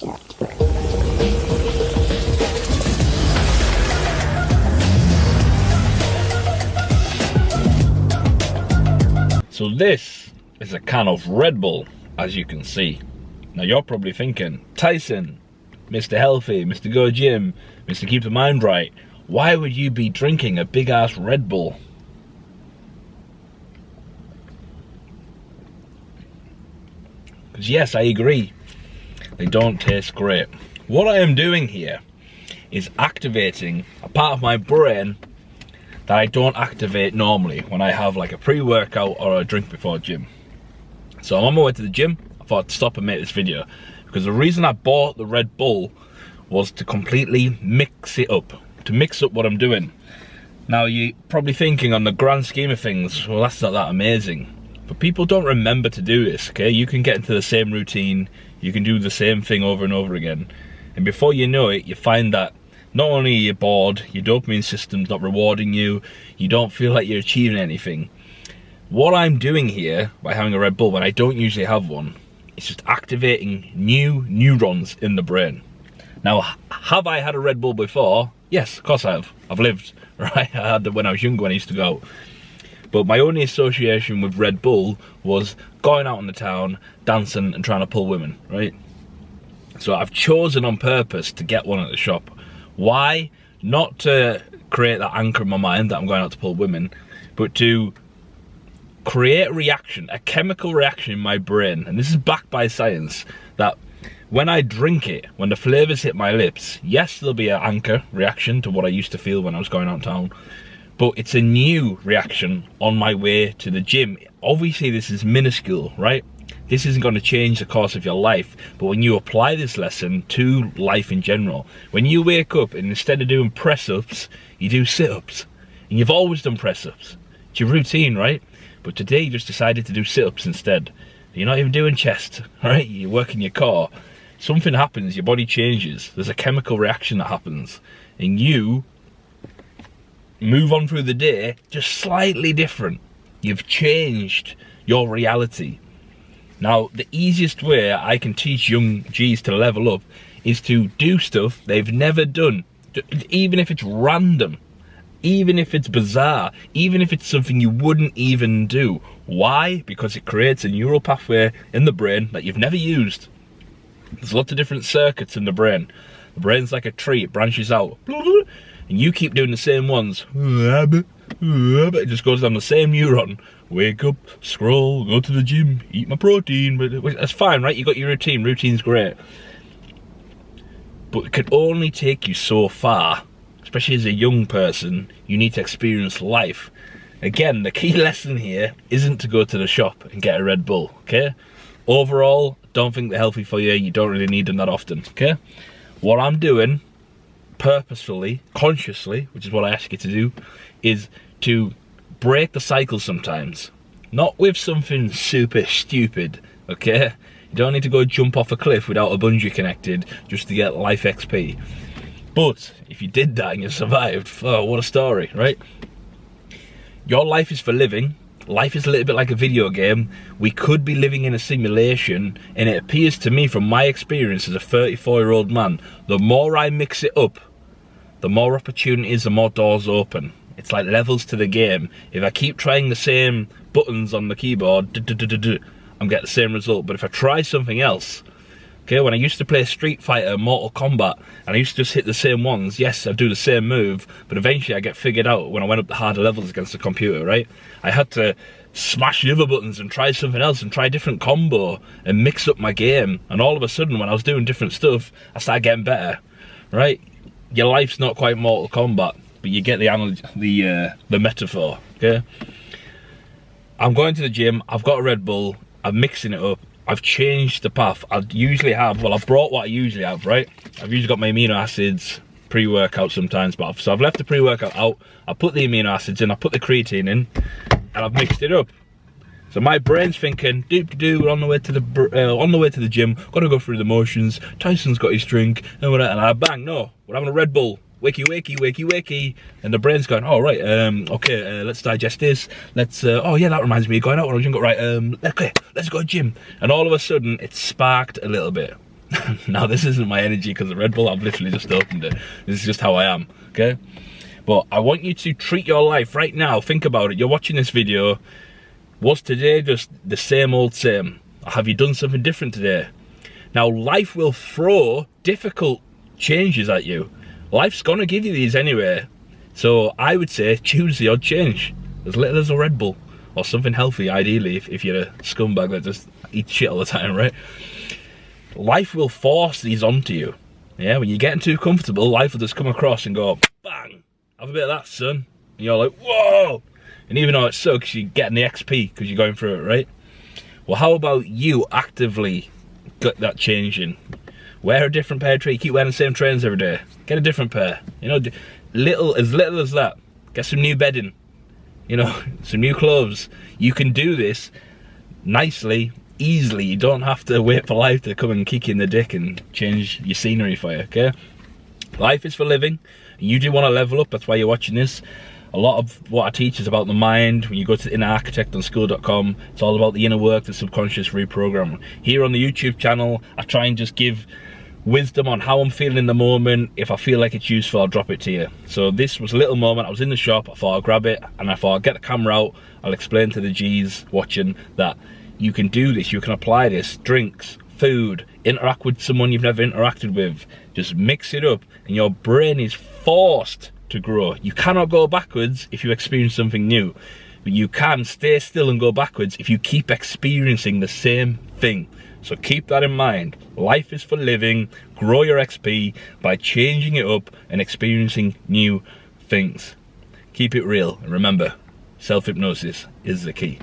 So this is a can of Red Bull, as you can see. Now you're probably thinking, Tyson, Mr. Healthy, Mr. Go Gym, Mr. Keep the Mind Right, why would you be drinking a big ass Red Bull? Because yes, I agree, they don't taste great. What I am doing here is activating a part of my brain that I don't activate normally when I have like a pre-workout or a drink before gym. So I'm on my way to the gym. I thought I'd stop and make this video because the reason I bought the Red Bull was to completely mix it up, to mix up what I'm doing. Now you're probably thinking on the grand scheme of things, well that's not that amazing. But people don't remember to do this, okay? You can get into the same routine, you can do the same thing over and over again. And before you know it, you find that not only are you bored, your dopamine system's not rewarding you, you don't feel like you're achieving anything. What I'm doing here by having a Red Bull when I don't usually have one, is just activating new neurons in the brain. Now, have I had a Red Bull before? Yes, of course I have. I've lived, right? I had it when I was younger, when I used to go out. But my only association with Red Bull was going out in the town, dancing and trying to pull women, right? So I've chosen on purpose to get one at the shop. Why? Not to create that anchor in my mind that I'm going out to pull women, but to create a reaction, a chemical reaction in my brain, and this is backed by science, that when I drink it, when the flavours hit my lips, yes, there'll be an anchor reaction to what I used to feel when I was going out town, but it's a new reaction on my way to the gym. Obviously this is minuscule, right? This isn't going to change the course of your life, but when you apply this lesson to life in general, when you wake up and instead of doing press-ups, you do sit-ups. And you've always done press-ups. It's your routine, right? But today you just decided to do sit-ups instead. You're not even doing chest, right? You're working your core. Something happens, your body changes. There's a chemical reaction that happens. And you move on through the day just slightly different. You've changed your reality. Now, the easiest way I can teach young G's to level up is to do stuff they've never done. Even if it's random, even if it's bizarre, even if it's something you wouldn't even do. Why? Because it creates a neural pathway in the brain that you've never used. There's lots of different circuits in the brain. The brain's like a tree, it branches out. And you keep doing the same ones. It just goes down the same neuron. Wake up, scroll, go to the gym, eat my protein. But that's fine, right? You got your routine. Routine's great. But it can only take you so far. Especially as a young person, you need to experience life. Again, the key lesson here isn't to go to the shop and get a Red Bull, okay? Overall, don't think they're healthy for you. You don't really need them that often, okay? What I'm doing, purposefully, consciously, which is what I ask you to do, is to break the cycle sometimes. Not with something super stupid, okay? You don't need to go jump off a cliff without a bungee connected just to get life XP. But if you did that and you survived, oh, what a story, right? Your life is for living. Life is a little bit like a video game. We could be living in a simulation, and it appears to me from my experience as a 34-year-old man, the more I mix it up, the more opportunities, the more doors open. It's like levels to the game. If I keep trying the same buttons on the keyboard, I'm getting the same result. But if I try something else, okay, when I used to play Street Fighter, Mortal Kombat, and I used to just hit the same ones, yes, I'd do the same move, but eventually I get figured out when I went up the harder levels against the computer, right? I had to smash the other buttons and try something else and try a different combo and mix up my game. And all of a sudden, when I was doing different stuff, I started getting better, right? Your life's not quite Mortal Kombat, but you get the analogy, the metaphor, okay? I'm going to the gym, I've got a Red Bull, I'm mixing it up, I've changed the path. I've brought what I usually have, right? I've usually got my amino acids, pre-workout sometimes, but so I've left the pre-workout out, I put the amino acids in, I put the creatine in, and I've mixed it up. So my brain's thinking, we're on the way to the gym, gotta go through the motions, Tyson's got his drink, and whatever, and I bang, no, we're having a Red Bull. Wakey, wakey, wakey, wakey. And the brain's going, oh, right, okay, let's digest this. Let's, oh, yeah, that reminds me of going out when I was younger. Right, okay, let's go to the gym. And all of a sudden, it's sparked a little bit. Now this isn't my energy because of Red Bull, I've literally just opened it. This is just how I am, okay? But I want you to treat your life right now. Think about it. You're watching this video. Was today just the same old same? Or have you done something different today? Now, life will throw difficult changes at you. Life's gonna give you these anyway. So I would say choose the odd change. As little as a Red Bull. Or something healthy, ideally, if you're a scumbag that just eats shit all the time, right? Life will force these onto you. Yeah, when you're getting too comfortable, life will just come across and go, bang, have a bit of that, son. And you're like, whoa! And even though it sucks, you're getting the XP because you're going through it, right? Well, how about you actively get that change in? Wear a different pair of trainers. Keep wearing the same trainers every day. Get a different pair. You know, little as that. Get some new bedding. You know, some new clothes. You can do this nicely, easily. You don't have to wait for life to come and kick you in the dick and change your scenery for you, okay? Life is for living. You do want to level up, that's why you're watching this. A lot of what I teach is about the mind. When you go to innerarchitectonschool.com, it's all about the inner work, the subconscious reprogram. Here on the YouTube channel, I try and just give wisdom on how I'm feeling in the moment. If I feel like it's useful, I'll drop it to you. So this was a little moment. I was in the shop, I thought I'd grab it, and I thought I'd get the camera out. I'll explain to the G's watching that you can do this, you can apply this. Drinks, food, interact with someone you've never interacted with. Just mix it up, and your brain is forced to grow. You cannot go backwards if you experience something new, but you can stay still and go backwards if you keep experiencing the same thing. So keep that in mind. Life is for living. Grow your XP by changing it up and experiencing new things. Keep it real, and remember, self-hypnosis is the key.